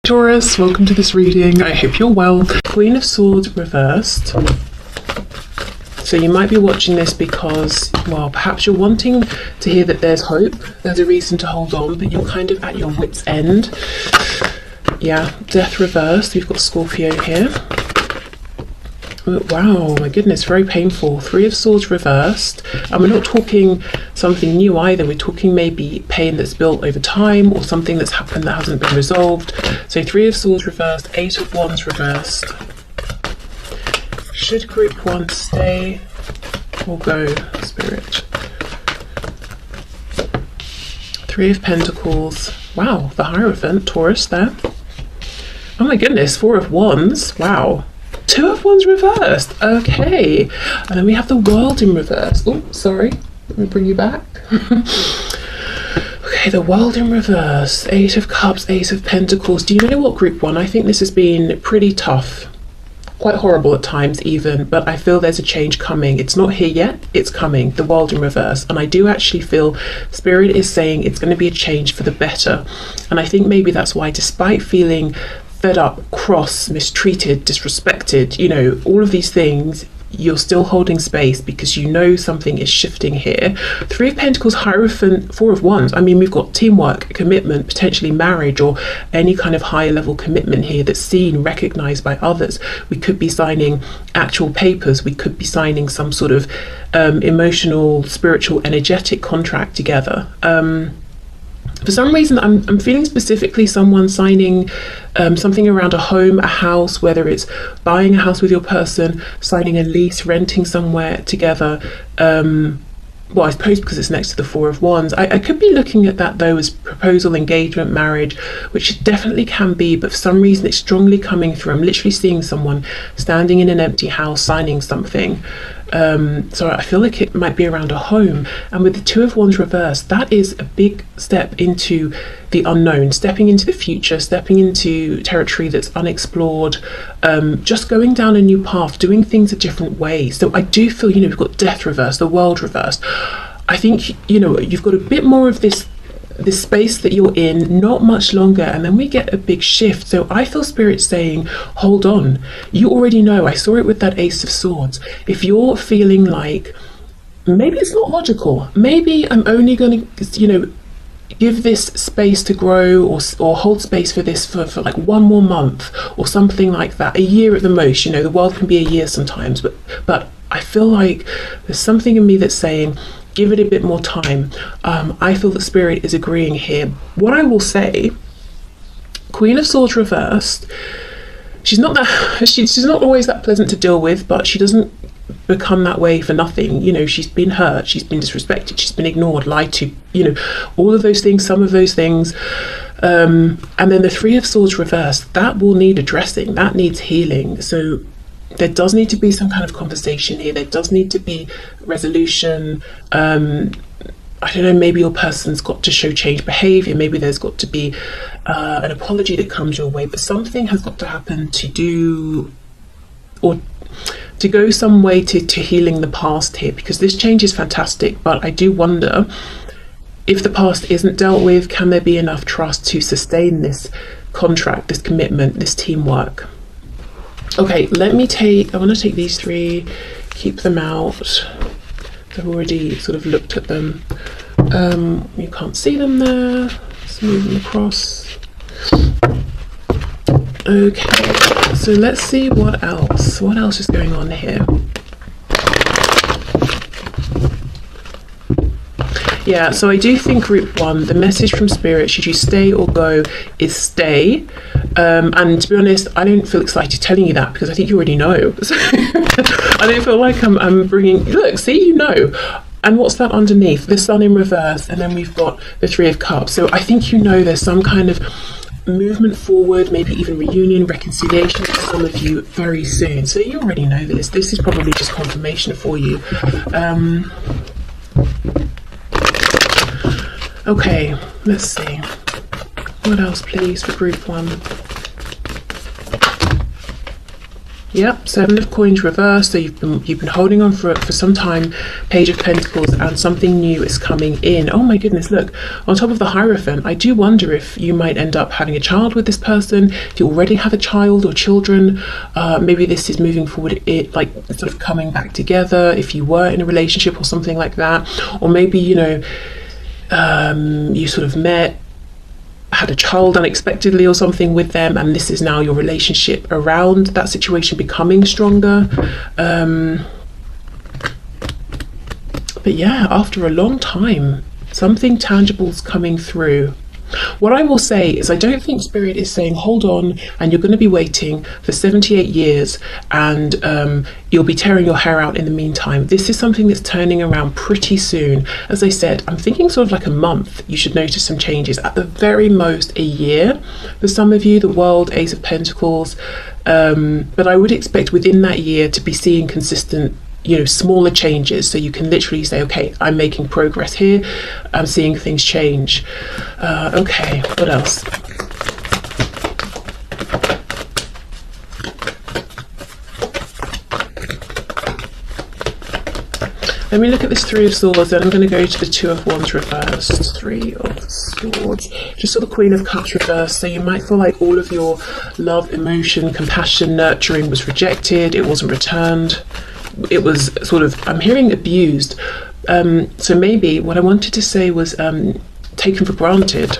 Taurus, welcome to this reading. I hope you're well. Queen of Swords reversed. So you might be watching this because, well, perhaps you're wanting to hear that there's hope, there's a reason to hold on, but you're kind of at your wit's end. Yeah, Death reversed. We've got Scorpio here. Oh, wow, my goodness, very painful. Three of Swords reversed. And we're not talking something new either. We're talking maybe pain that's built over time or something that's happened that hasn't been resolved. So Three of Swords reversed, Eight of Wands reversed. Should group one stay or go, Spirit? Three of Pentacles. Wow, the Hierophant, Taurus there. Oh my goodness, Four of Wands. Wow. Two of Wands reversed. Okay. And then we have the World in reverse. Oh, sorry. Let me bring you back. Okay, the World in reverse. Eight of Cups, Ace of Pentacles. Do you know what, group one? I think this has been pretty tough. Quite horrible at times even, but I feel there's a change coming. It's not here yet, it's coming. The World in reverse. And I do actually feel Spirit is saying it's going to be a change for the better. And I think maybe that's why, despite feeling fed up, cross, mistreated, disrespected, you know, all of these things, you're still holding space because you know something is shifting here. Three of Pentacles, Hierophant, Four of Wands. I mean, we've got teamwork, commitment, potentially marriage or any kind of higher level commitment here that's seen, recognized by others. We could be signing actual papers. We could be signing some sort of emotional, spiritual, energetic contract together. For some reason, I'm feeling specifically someone signing something around a home, a house, whether it's buying a house with your person, signing a lease, renting somewhere together. Well, I suppose because it's next to the Four of Wands. I could be looking at that though as proposal, engagement, marriage, which it definitely can be, but for some reason it's strongly coming through. I'm literally seeing someone standing in an empty house signing something. So I feel like it might be around a home. And with the Two of Wands reversed, that is a big step into the unknown, stepping into the future, stepping into territory that's unexplored, just going down a new path, doing things a different way. So I do feel, you know, we've got Death reversed, the World reversed. I think, you know, you've got a bit more of this space that you're in, not much longer, and then we get a big shift. So I feel Spirit saying, hold on. You already know, I saw it with that Ace of Swords. If you're feeling like maybe it's not logical, maybe I'm only going to, you know, give this space to grow or hold space for this for like one more month or something like that, a year at the most. You know, the world can be a year sometimes, but I feel like there's something in me that's saying give it a bit more time. I feel that Spirit is agreeing here. What I will say, Queen of Swords reversed, she's not always that pleasant to deal with, but she doesn't become that way for nothing. You know, she's been hurt, she's been disrespected, she's been ignored, lied to, you know, all of those things, some of those things. And then the Three of Swords reversed, that will need addressing, that needs healing. So there does need to be some kind of conversation here. There does need to be resolution. I don't know, maybe your person's got to show change behavior. Maybe there's got to be an apology that comes your way, but something has got to happen to do or to go some way to healing the past here, because this change is fantastic, but I do wonder if the past isn't dealt with, can there be enough trust to sustain this contract, this commitment, this teamwork? Okay, I want to take these three, keep them out. I've already sort of looked at them. You can't see them there. Let's move them across. Okay, so let's see what else. What else is going on here? Yeah, so I do think group one, the message from Spirit, should you stay or go, is stay. And to be honest, I don't feel excited telling you that because I think you already know. So I don't feel like I'm bringing, look, see, you know. And what's that underneath? The Sun in reverse, and then we've got the Three of Cups. So I think you know there's some kind of movement forward, maybe even reunion, reconciliation for some of you very soon. So you already know this. This is probably just confirmation for you. Okay, let's see. What else, please, for group one? Yep, Seven of Coins reversed. So you've been holding on for some time. Page of Pentacles, and something new is coming in. Oh my goodness! Look, on top of the Hierophant, I do wonder if you might end up having a child with this person. If you already have a child or children, maybe this is moving forward. It like sort of coming back together. If you were in a relationship or something like that, or maybe you sort of met, had a child unexpectedly or something with them, and this is now your relationship around that situation becoming stronger. But yeah, after a long time, something tangible's coming through. What I will say is I don't think Spirit is saying hold on and you're going to be waiting for 78 years and you'll be tearing your hair out in the meantime. This is something that's turning around pretty soon. As I said, I'm thinking sort of like a month you should notice some changes, at the very most a year for some of you, the World, Ace of Pentacles, but I would expect within that year to be seeing consistent smaller changes, so you can literally say, okay, I'm making progress here, I'm seeing things change. Okay, what else? Let me look at this Three of Swords, then I'm going to go to the Two of Wands reversed. Three of Swords, just saw the Queen of Cups reversed. So you might feel like all of your love, emotion, compassion, nurturing was rejected, it wasn't returned. It was sort of, I'm hearing abused. So maybe what I wanted to say was taken for granted.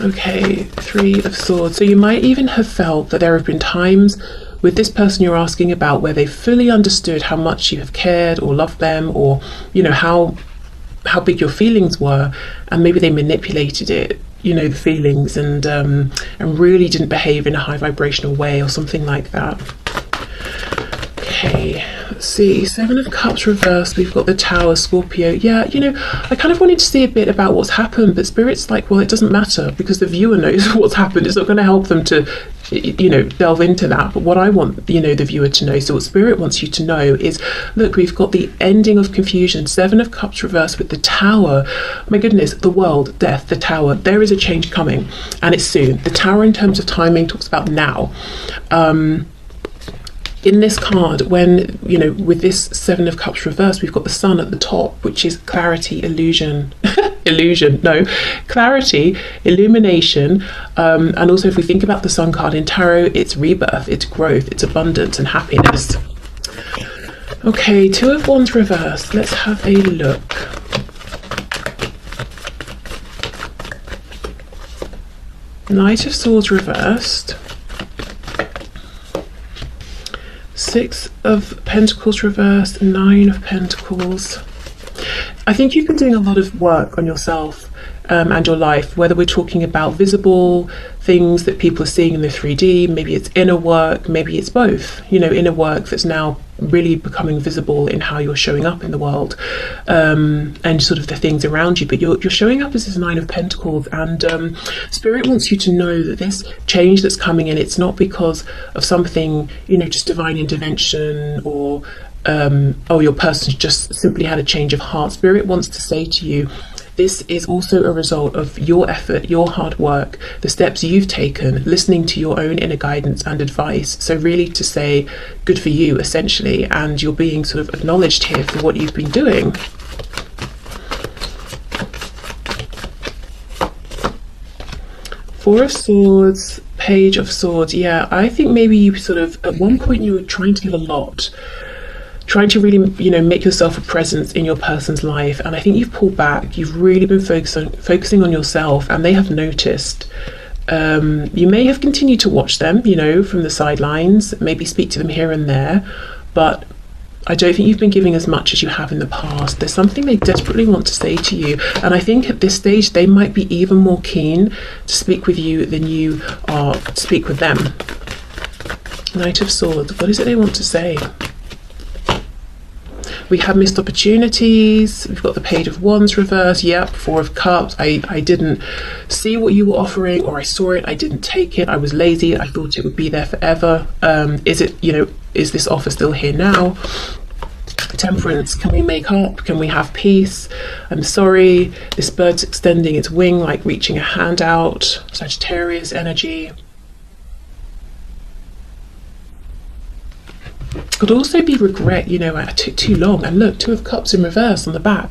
Okay, Three of Swords. So you might even have felt that there have been times with this person you're asking about where they fully understood how much you have cared or loved them, or how big your feelings were, and maybe they manipulated it, the feelings, and really didn't behave in a high vibrational way or something like that. Okay, let's see, Seven of Cups reversed, we've got the Tower, Scorpio. Yeah, I kind of wanted to see a bit about what's happened, but Spirit's like, well, it doesn't matter because the viewer knows what's happened. It's not going to help them to, delve into that. But what I want, the viewer to know, so what Spirit wants you to know is, look, we've got the ending of confusion, Seven of Cups reversed with the Tower. My goodness, the world, death, the Tower. There is a change coming, and it's soon. The Tower, in terms of timing, talks about now. In this card, when, with this Seven of Cups reversed, we've got the Sun at the top, which is clarity, illusion, clarity, illumination. And also if we think about the Sun card in tarot, it's rebirth, it's growth, it's abundance and happiness. Okay, Two of Wands reversed. Let's have a look. Knight of Swords reversed. Six of Pentacles reversed, Nine of Pentacles. I think you've been doing a lot of work on yourself and your life, whether we're talking about visible things that people are seeing in the 3D, maybe it's inner work, maybe it's both, inner work that's now really becoming visible in how you're showing up in the world, and sort of the things around you, but you're showing up as this Nine of Pentacles, and Spirit wants you to know that this change that's coming in, it's not because of something, just divine intervention, or your person's just simply had a change of heart. Spirit wants to say to you, this is also a result of your effort, your hard work, the steps you've taken, listening to your own inner guidance and advice. So really to say, good for you, essentially, and you're being sort of acknowledged here for what you've been doing. Four of Swords, Page of Swords. Yeah, I think maybe you sort of, at one point you were trying to give a lot, trying to really, make yourself a presence in your person's life, and I think you've pulled back. You've really been focusing on yourself, and they have noticed. You may have continued to watch them, from the sidelines, maybe speak to them here and there, but I don't think you've been giving as much as you have in the past. There's something they desperately want to say to you, and I think at this stage they might be even more keen to speak with you than you are to speak with them. Knight of Swords, what is it they want to say? We have missed opportunities. We've got the Page of Wands reversed. Yep, Four of Cups. I didn't see what you were offering, or I saw it, I didn't take it. I was lazy. I thought it would be there forever. Is it, is this offer still here now? Temperance. Can we make up? Can we have peace? I'm sorry. This bird's extending its wing, like reaching a hand out. Sagittarius energy. Could also be regret, you know, I took too long. And look, 2 of Cups in reverse on the back.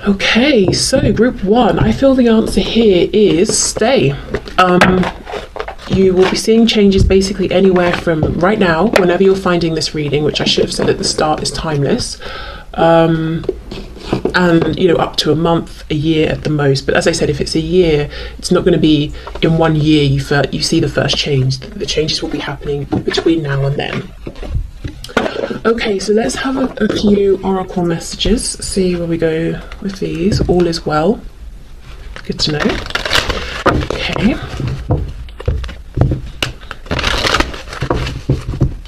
Okay, so group 1, I feel the answer here is stay. You will be seeing changes basically anywhere from right now, whenever you're finding this reading, which I should have said at the start is timeless, and you know, up to a month, a year at the most. But as I said, if it's a year, it's not going to be in 1 year you see the first change. The changes will be happening between now and then. Okay, so let's have a few oracle messages, see where we go with these. All is well. Good to know. Okay.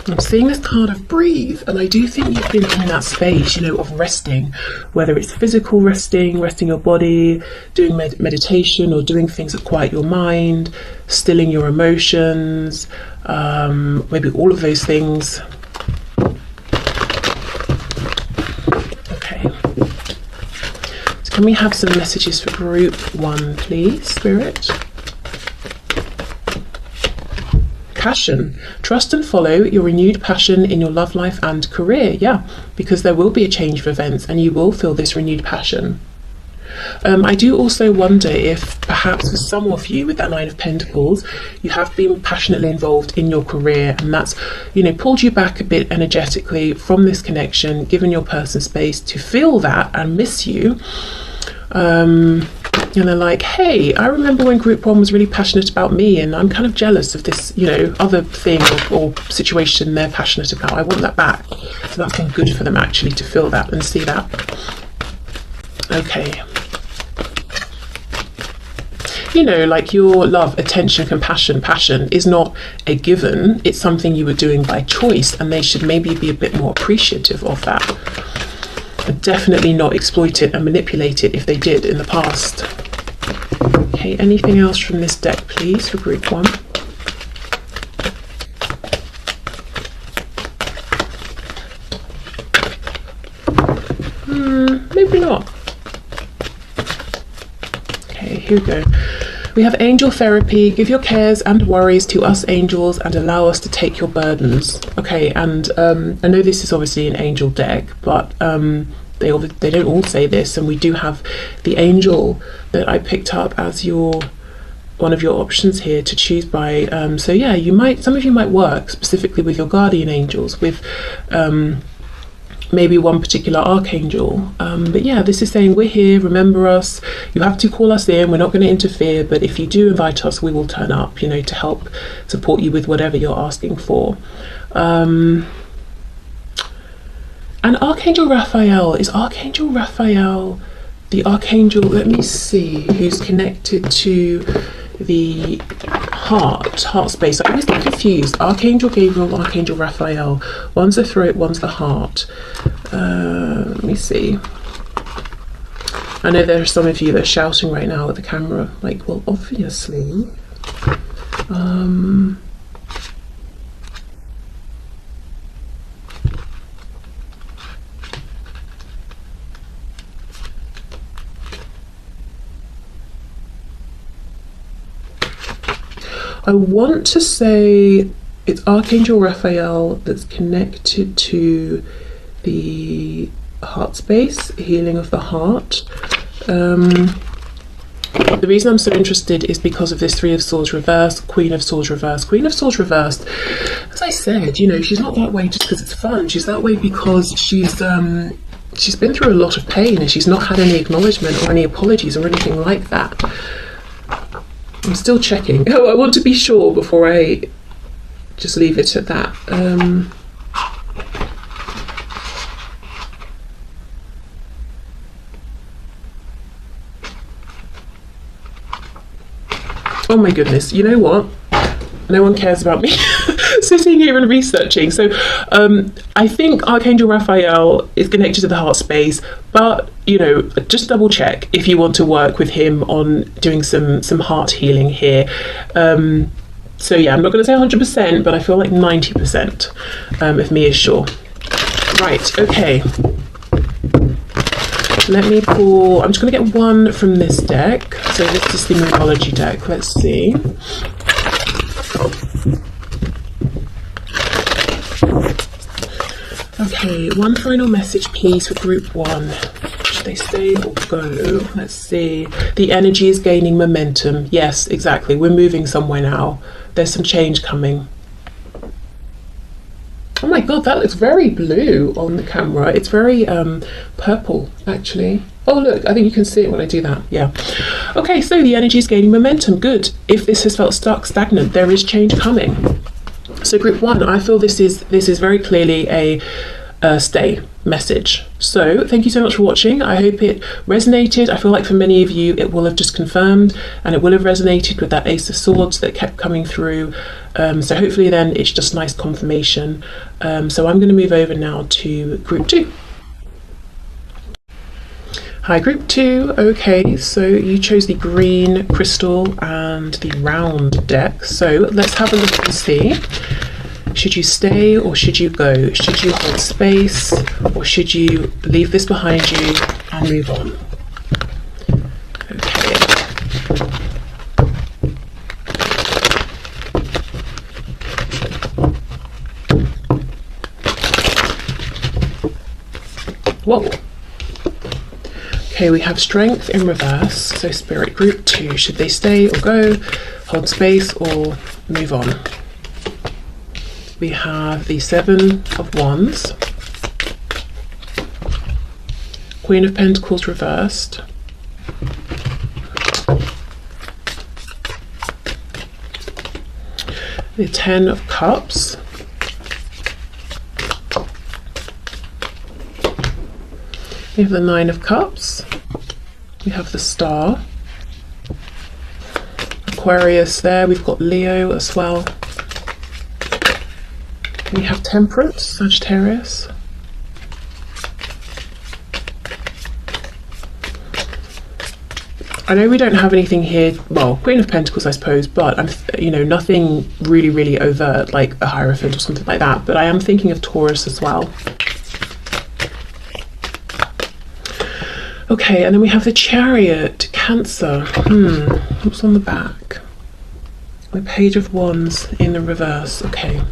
I'm seeing this card of breathe, and I do think you've been in that space, you know, of resting, whether it's physical resting, resting your body, doing meditation, or doing things that quiet your mind, stilling your emotions, maybe all of those things. Okay. So can we have some messages for group 1, please, Spirit? Passion. Trust and follow your renewed passion in your love life and career. Yeah, because there will be a change of events and you will feel this renewed passion. I do also wonder if perhaps for some of you with that 9 of Pentacles, you have been passionately involved in your career, and that's, you know, pulled you back a bit energetically from this connection, given your person space to feel that and miss you. And they're like, hey, I remember when group 1 was really passionate about me, and I'm kind of jealous of this, you know, other thing or situation they're passionate about. I want that back. So that's been good for them actually to feel that and see that. Okay. You know, like your love, attention, compassion, passion is not a given. It's something you were doing by choice, and they should maybe be a bit more appreciative of that. But definitely not exploit it and manipulate it if they did in the past. Okay, anything else from this deck, please, for group 1? Maybe not. Okay, here we go. We have angel therapy. Give your cares and worries to us angels and allow us to take your burdens. Okay, and I know this is obviously an angel deck, but they don't all say this, and we do have the angel that I picked up as one of your options here to choose by. So yeah, some of you might work specifically with your guardian angels, with maybe one particular archangel, but yeah, this is saying we're here, remember us, you have to call us in, we're not going to interfere, but if you do invite us, we will turn up, you know, to help support you with whatever you're asking for. And Archangel Raphael, is Archangel Raphael the archangel, let me see, who's connected to the heart space? I always get confused. Archangel Gabriel, Archangel Raphael. One's the throat, one's the heart. Let me see. I know there are some of you that are shouting right now at the camera, like, well, obviously. I want to say it's Archangel Raphael that's connected to the heart space, healing of the heart. The reason I'm so interested is because of this 3 of Swords reversed, Queen of Swords reversed. Queen of Swords reversed, as I said, you know, she's not that way just because it's fun. She's that way because she's been through a lot of pain, and she's not had any acknowledgement or any apologies or anything like that. I'm still checking. Oh, I want to be sure before I just leave it at that. Oh my goodness, you know what? No one cares about me sitting here and researching. So I think Archangel Raphael is connected to the heart space, but you know, just double check if you want to work with him on doing some heart healing here. So yeah, I'm not going to say 100%, but I feel like 90% of me is sure. Right, okay. Let me pull, I'm just going to get one from this deck. So this is the numerology deck. Let's see. Okay, one final message please for group one. Should they stay or go? Let's see. The energy is gaining momentum. Yes, exactly. We're moving somewhere now. There's some change coming. Oh my god, that looks very blue on the camera. It's very purple, actually. Oh look, I think you can see it when I do that. Yeah. Okay, so the energy is gaining momentum. Good. If this has felt stuck, stagnant, there is change coming. So group one, I feel this is very clearly a stay message. So thank you so much for watching. I hope it resonated. I feel like for many of you it will have just confirmed and it will have resonated with that Ace of Swords that kept coming through. So hopefully then it's just nice confirmation. So I'm going to move over now to group two. Hi group two. Okay, so you chose the green crystal and the round deck. So let's have a look and see. Should you stay or should you go? Should you hold space or should you leave this behind you and move on? Okay. Whoa. Okay, we have strength in reverse. So spirit group two, should they stay or go? Hold space or move on? We have the Seven of Wands, Queen of Pentacles reversed, the Ten of Cups, we have the Nine of Cups, we have the Star, Aquarius there, we've got Leo as well. We have Temperance, Sagittarius. I know we don't have anything here, well, Queen of Pentacles I suppose, but I'm, nothing really overt like a Hierophant or something like that, but I am thinking of Taurus as well. Okay, and then we have the Chariot, Cancer. What's on the back? The Page of Wands in the reverse. Okay.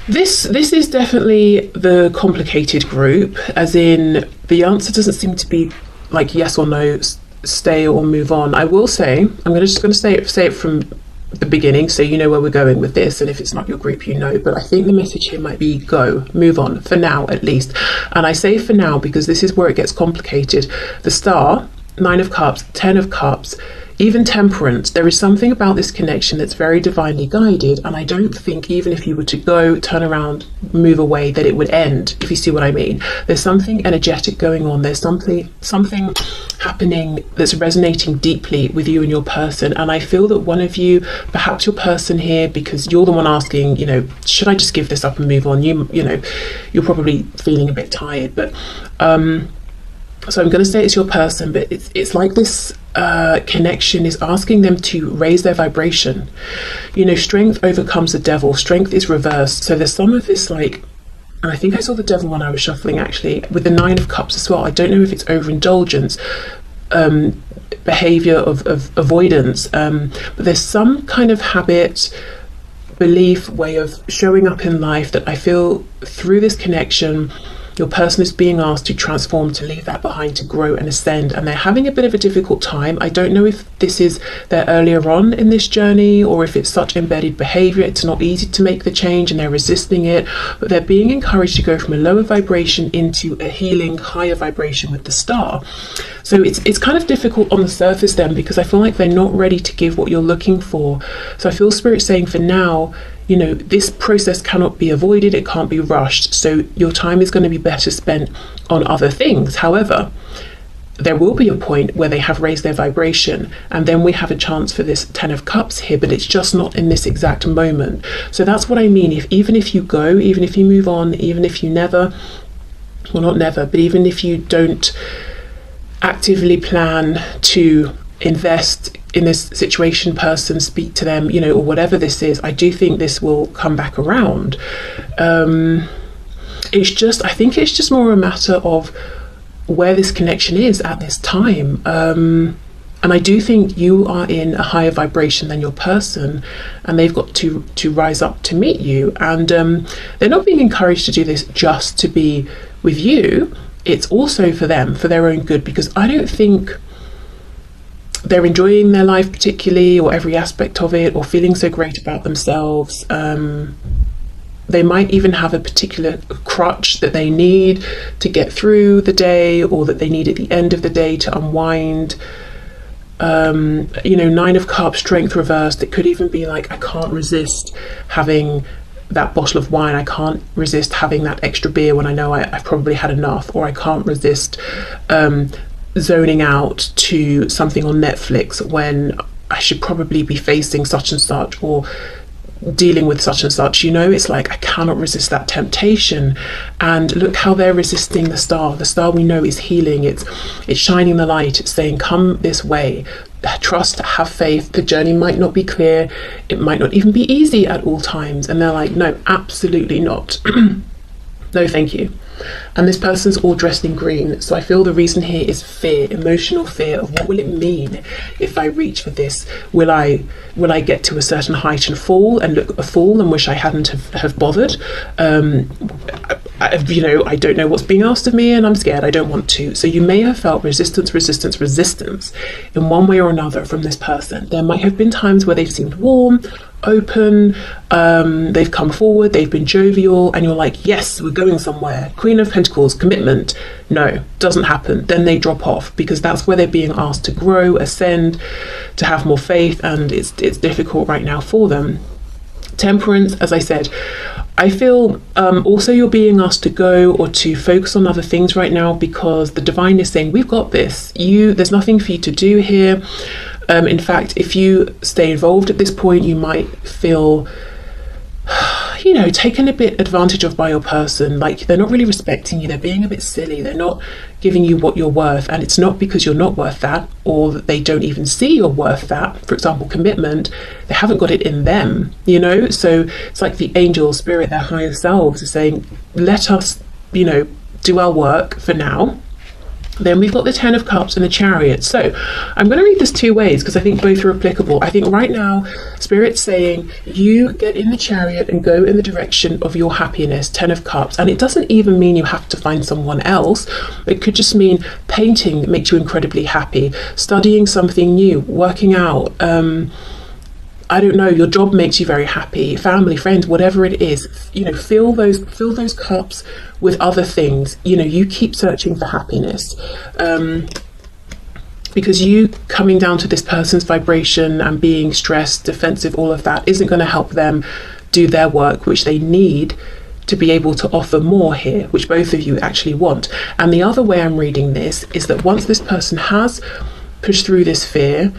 This is definitely the complicated group, as in the answer doesn't seem to be like yes or no, stay or move on. I will say, I'm just going to say it from the beginning so you know where we're going with this, and if it's not your group you know, but I think the message here might be go, move on, for now at least. And I say for now because this is where it gets complicated. The Star, Nine of Cups, Ten of Cups, even Temperance, there is something about this connection that's very divinely guided, and I don't think even if you were to go, turn around, move away, that it would end, if you see what I mean. There's something energetic going on. There's something happening that's resonating deeply with you and your person, and I feel that one of you, perhaps your person here, because you're the one asking, should I just give this up and move on? You're probably feeling a bit tired, but so I'm going to say it's your person, but it's like this connection is asking them to raise their vibration. Strength overcomes the devil. Strength is reversed. So there's some of this and I think I saw the devil when I was shuffling actually, with the Nine of Cups as well. I don't know if it's overindulgence, behavior of avoidance, but there's some kind of habit, belief, way of showing up in life that I feel through this connection your person is being asked to transform, to leave that behind, to grow and ascend, and they're having a bit of a difficult time. I don't know if this is their earlier on in this journey or if it's such embedded behavior, it's not easy to make the change and they're resisting it, but they're being encouraged to go from a lower vibration into a healing higher vibration with the Star. So it's kind of difficult on the surface then, because I feel like they're not ready to give what you're looking for. So I feel Spirit saying for now, this process cannot be avoided, it can't be rushed, so your time is going to be better spent on other things. However, there will be a point where they have raised their vibration, and then we have a chance for this Ten of Cups here, but it's just not in this exact moment. So that's what I mean. Even if you go, even if you move on, even if you never, well not never, but even if you don't actively plan to invest in this situation, person, speak to them, or whatever this is, I do think this will come back around. I think it's just more a matter of where this connection is at this time. And I do think you are in a higher vibration than your person, and they've got to rise up to meet you. And they're not being encouraged to do this just to be with you. It's also for them, for their own good, because I don't think they're enjoying their life particularly, or every aspect of it, or feeling so great about themselves. They might even have a particular crutch that they need to get through the day, or that they need at the end of the day to unwind. You know, 9 of Cups, strength reversed. It could even be like, I can't resist having that bottle of wine. I can't resist having that extra beer when I know I've probably had enough. Or I can't resist zoning out to something on Netflix when I should probably be facing such and such, or dealing with such and such. You know, it's like, I cannot resist that temptation. And look how they're resisting the star. The star, we know, is healing. It's shining the light. It's saying, come this way, trust, have faith. The journey might not be clear, it might not even be easy at all times. And they're like, no, absolutely not. No, thank you. And this person's all dressed in green, so I feel the reason here is fear, emotional fear of what will it mean if I reach for this. Will I get to a certain height and fall and look a fool and wish I hadn't have bothered? You know, I don't know what's being asked of me, and I'm scared. I don't want to. So you may have felt resistance in one way or another from this person. There might have been times where they've seemed warm, open, they've come forward, they've been jovial, and you're like, yes, we're going somewhere. Queen of Pentacles, commitment. No, doesn't happen. Then they drop off, because that's where they're being asked to grow, ascend, to have more faith, and it's difficult right now for them. Temperance, as I said, I feel also you're being asked to go or to focus on other things right now, because the divine is saying, we've got this. There's nothing for you to do here. In fact, if you stay involved at this point, you might feel, you know, taken a bit advantage of by your person. Like, they're not really respecting you. They're being a bit silly. They're not giving you what you're worth. And it's not because you're not worth that, or that they don't even see you're worth that. For example, commitment, they haven't got it in them, you know? So it's like the angel spirit, their higher selves, are saying, let us, you know, do our work for now. Then we've got the 10 of Cups and the Chariot. So I'm going to read this two ways, because I think both are applicable. I think right now, Spirit's saying, you get in the Chariot and go in the direction of your happiness, 10 of Cups. And it doesn't even mean you have to find someone else. It could just mean painting makes you incredibly happy, studying something new, working out, I don't know, your job makes you very happy, family, friends, whatever it is, you know, fill those cups with other things. You know, you keep searching for happiness, because you coming down to this person's vibration and being stressed, defensive, all of that isn't going to help them do their work, which they need to be able to offer more here, which both of you actually want. And the other way I'm reading this is that once this person has pushed through this fear,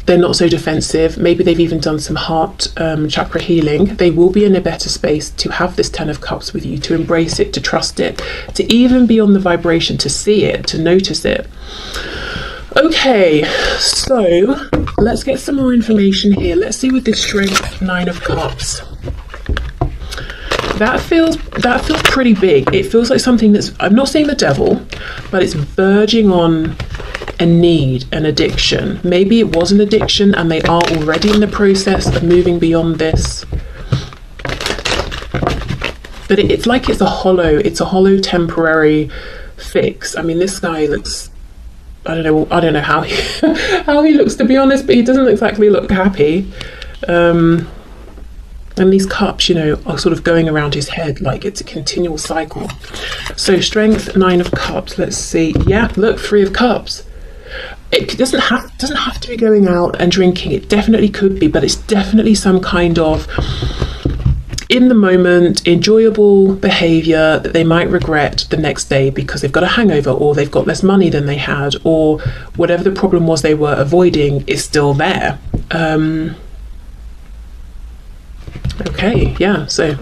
they're not so defensive. Maybe they've even done some heart chakra healing. They will be in a better space to have this 10 of Cups with you, to embrace it, to trust it, to even be on the vibration, to see it, to notice it. Okay, so let's get some more information here. Let's see with this Strength 9 of Cups. That feels pretty big. It feels like something that's, I'm not saying the devil, but it's verging on a need, an addiction. Maybe it was an addiction and they are already in the process of moving beyond this. But it's like it's a hollow temporary fix. I mean, this guy looks, I don't know how he looks, to be honest, but he doesn't exactly look happy. And these cups, you know, are sort of going around his head like it's a continual cycle. So Strength 9 of Cups, let's see. Yeah, look, 3 of Cups. It doesn't have to be going out and drinking. It definitely could be, but it's definitely some kind of in the moment enjoyable behavior that they might regret the next day because they've got a hangover, or they've got less money than they had, or whatever the problem was they were avoiding is still there. Okay, yeah, so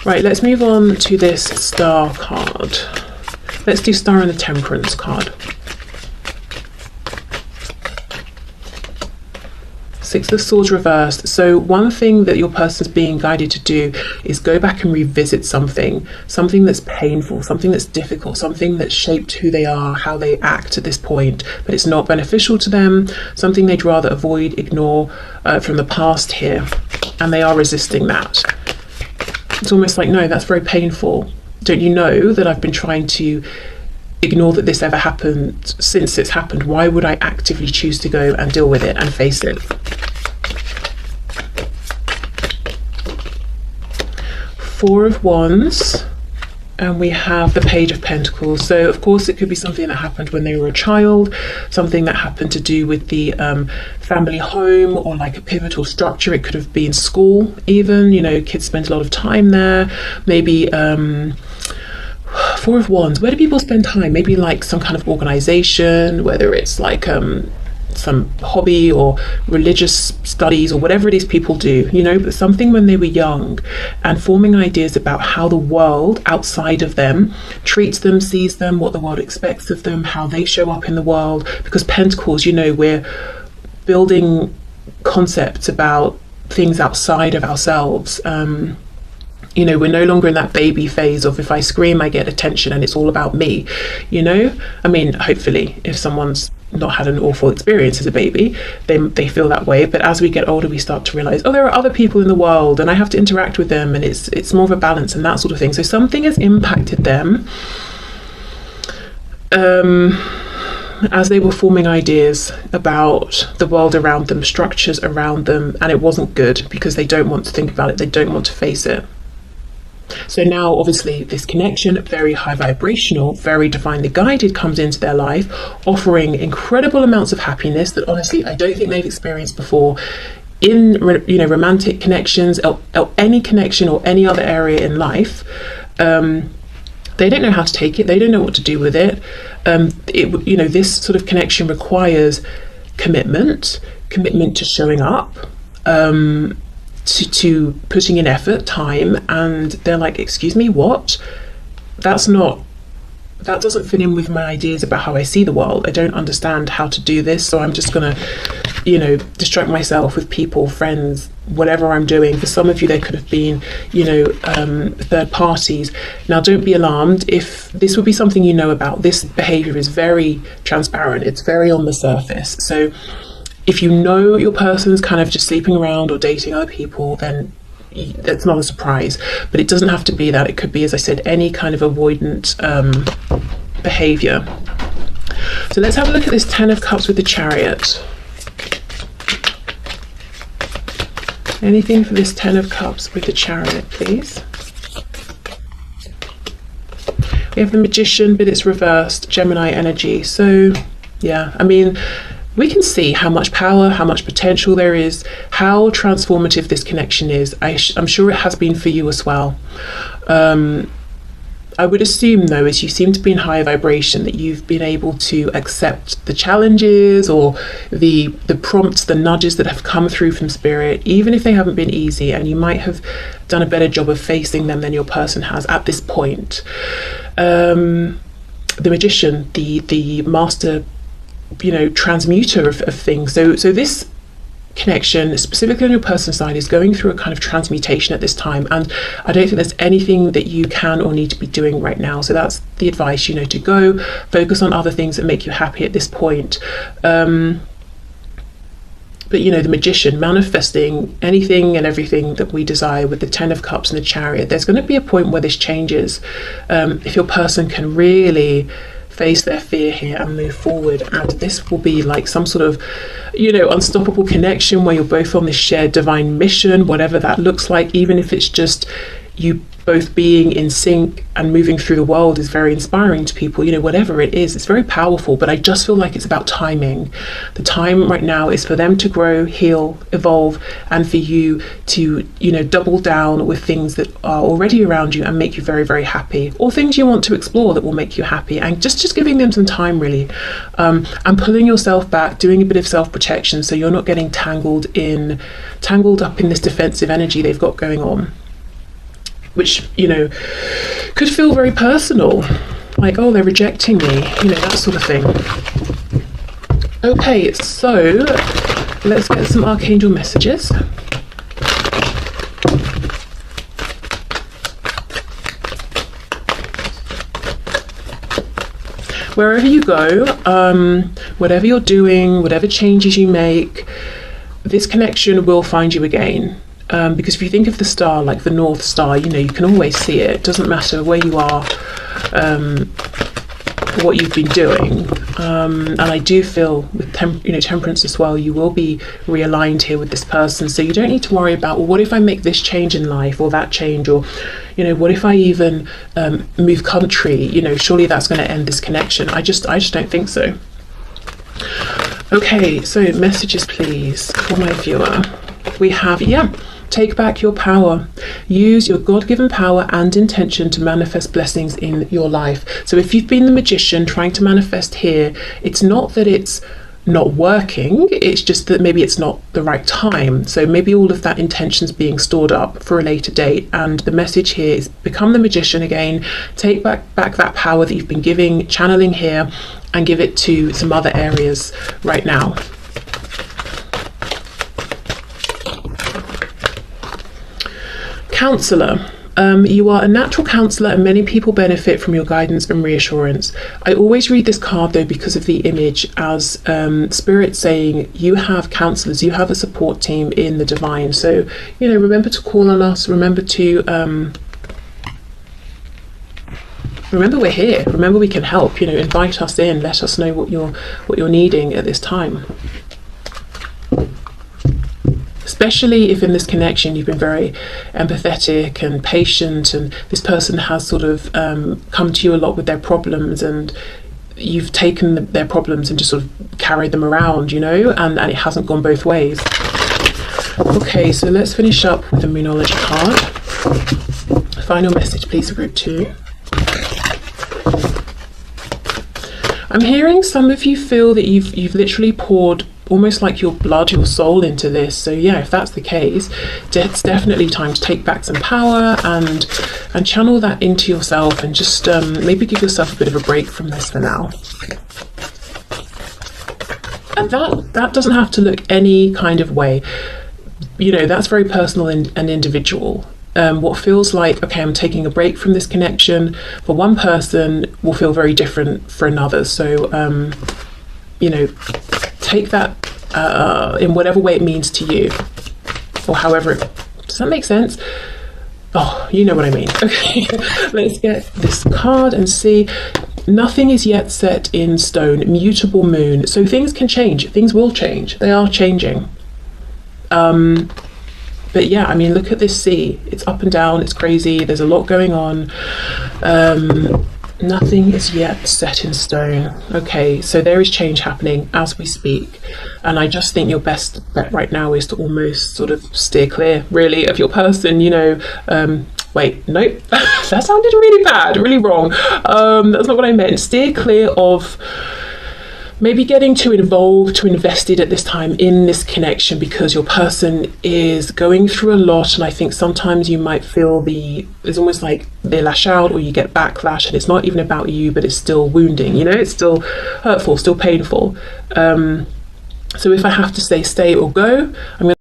right, let's move on to this Star card. Let's do Star and the Temperance card. Six of Swords reversed. So one thing that your person's being guided to do is go back and revisit something that's painful, something that's difficult, something that's shaped who they are, how they act at this point, but it's not beneficial to them, something they'd rather avoid, ignore from the past here, and they are resisting that. It's almost like, no, that's very painful. Don't you know that I've been trying to ignore that this ever happened since it's happened? Why would I actively choose to go and deal with it and face it? Four of Wands, and we have the Page of Pentacles. So of course it could be something that happened when they were a child, something that happened to do with the family home, or like a pivotal structure. It could have been school even, you know, kids spend a lot of time there. Maybe Four of Wands, where do people spend time? Maybe like some kind of organization, whether it's like some hobby or religious studies or whatever it is people do, you know, but something when they were young, and forming ideas about how the world outside of them treats them, sees them, what the world expects of them, how they show up in the world. Because Pentacles, you know, we're building concepts about things outside of ourselves. You know, we're no longer in that baby phase of if I scream, I get attention and it's all about me, you know? I mean, hopefully, if someone's not had an awful experience as a baby, they feel that way. But as we get older, we start to realize, oh, there are other people in the world and I have to interact with them, and it's more of a balance and that sort of thing. So something has impacted them as they were forming ideas about the world around them, structures around them, and it wasn't good because they don't want to think about it, they don't want to face it. So now obviously this connection, very high vibrational, very divinely guided, comes into their life, offering incredible amounts of happiness that honestly I don't think they've experienced before in, you know, romantic connections or any connection or any other area in life. They don't know how to take it, they don't know what to do with it. You know, this sort of connection requires commitment to showing up, to putting in effort, time, and they're like, excuse me, what? That doesn't fit in with my ideas about how I see the world. I don't understand how to do this, so I'm just gonna, you know, distract myself with people, friends, whatever I'm doing. For some of you, they could have been, you know, third parties. Now, don't be alarmed if this would be something you know about. This behavior is very transparent, it's very on the surface. So if you know your person's kind of just sleeping around or dating other people, then that's not a surprise. But it doesn't have to be that. It could be, as I said, any kind of avoidant behavior. So let's have a look at this Ten of Cups with the Chariot. Anything for this Ten of Cups with the Chariot, please? We have the Magician, but it's reversed, Gemini energy. So yeah, I mean, we can see how much power, how much potential there is, how transformative this connection is. I'm sure it has been for you as well. I would assume, though, as you seem to be in higher vibration, that you've been able to accept the challenges or the prompts, the nudges that have come through from Spirit, even if they haven't been easy, and you might have done a better job of facing them than your person has at this point. The Magician, the master, you know, transmuter of things. So this connection, specifically on your person's side, is going through a kind of transmutation at this time, and I don't think there's anything that you can or need to be doing right now. So that's the advice, you know, to go focus on other things that make you happy at this point. But you know, the Magician, manifesting anything and everything that we desire with the Ten of Cups and the Chariot, there's going to be a point where this changes. If your person can really face their fear here and move forward, and this will be like some sort of, you know, unstoppable connection where you're both on this shared divine mission, whatever that looks like. Even if it's just you both being in sync and moving through the world is very inspiring to people, you know, whatever it is, it's very powerful. But I just feel like it's about timing. The time right now is for them to grow, heal, evolve, and for you to, you know, double down with things that are already around you and make you very, very happy, or things you want to explore that will make you happy, and just giving them some time, really, and pulling yourself back, doing a bit of self-protection so you're not getting tangled up in this defensive energy they've got going on, which, you know, could feel very personal, like, oh, they're rejecting me, you know, that sort of thing. Okay, so Let's get some archangel messages. Wherever you go, whatever you're doing, whatever changes you make, this connection will find you again. Because if you think of the star like the North Star, you know, you can always see it. It doesn't matter where you are, what you've been doing. And I do feel with temperance as well, you will be realigned here with this person. So you don't need to worry about, well, what if I make this change in life or that change, or, you know, what if I even move country? You know, surely that's going to end this connection. I just don't think so. Okay, so messages please for my viewer. We have, take back your power. Use your God-given power and intention to manifest blessings in your life. So if you've been the magician trying to manifest here, it's not that it's not working, it's just that maybe it's not the right time. So maybe all of that intention's being stored up for a later date, and the message here is become the magician again. Take back that power that you've been channeling here, and give it to some other areas right now. Counselor. You are a natural counsellor and many people benefit from your guidance and reassurance. I always read this card though because of the image as Spirit saying you have counsellors, you have a support team in the divine. So, you know, remember to call on us, remember we're here, remember we can help, you know, invite us in, let us know what you're needing at this time. Especially if in this connection you've been very empathetic and patient, and this person has sort of come to you a lot with their problems, and you've taken their problems and just sort of carried them around, you know, and it hasn't gone both ways. Okay, so let's finish up with the Moonology card. Final message please for group 2. I'm hearing some of you feel that you've literally poured almost like your blood, your soul into this. So yeah, if that's the case, it's definitely time to take back some power and channel that into yourself, and just maybe give yourself a bit of a break from this for now. And that doesn't have to look any kind of way. You know, that's very personal and individual. What feels like, okay, I'm taking a break from this connection, for one person will feel very different for another. So, you know, take that in whatever way it means to you, or however does that make sense? Oh, you know what I mean. Okay, let's get this card and see. Nothing is yet set in stone. Mutable moon. So things can change. Things will change. They are changing. But yeah, I mean, look at this sea. It's up and down. It's crazy. There's a lot going on. Nothing is yet set in stone. Okay, so there is change happening as we speak. And I just think your best bet right now is to almost sort of steer clear, really, of your person, you know. Wait, nope, that sounded really bad, really wrong. That's not what I meant. Steer clear of maybe getting too involved, too invested at this time in this connection, because your person is going through a lot, and I think sometimes you might feel it's almost like they lash out or you get backlash, and it's not even about you, but it's still wounding, you know, it's still hurtful, still painful. So if I have to say stay or go, I'm going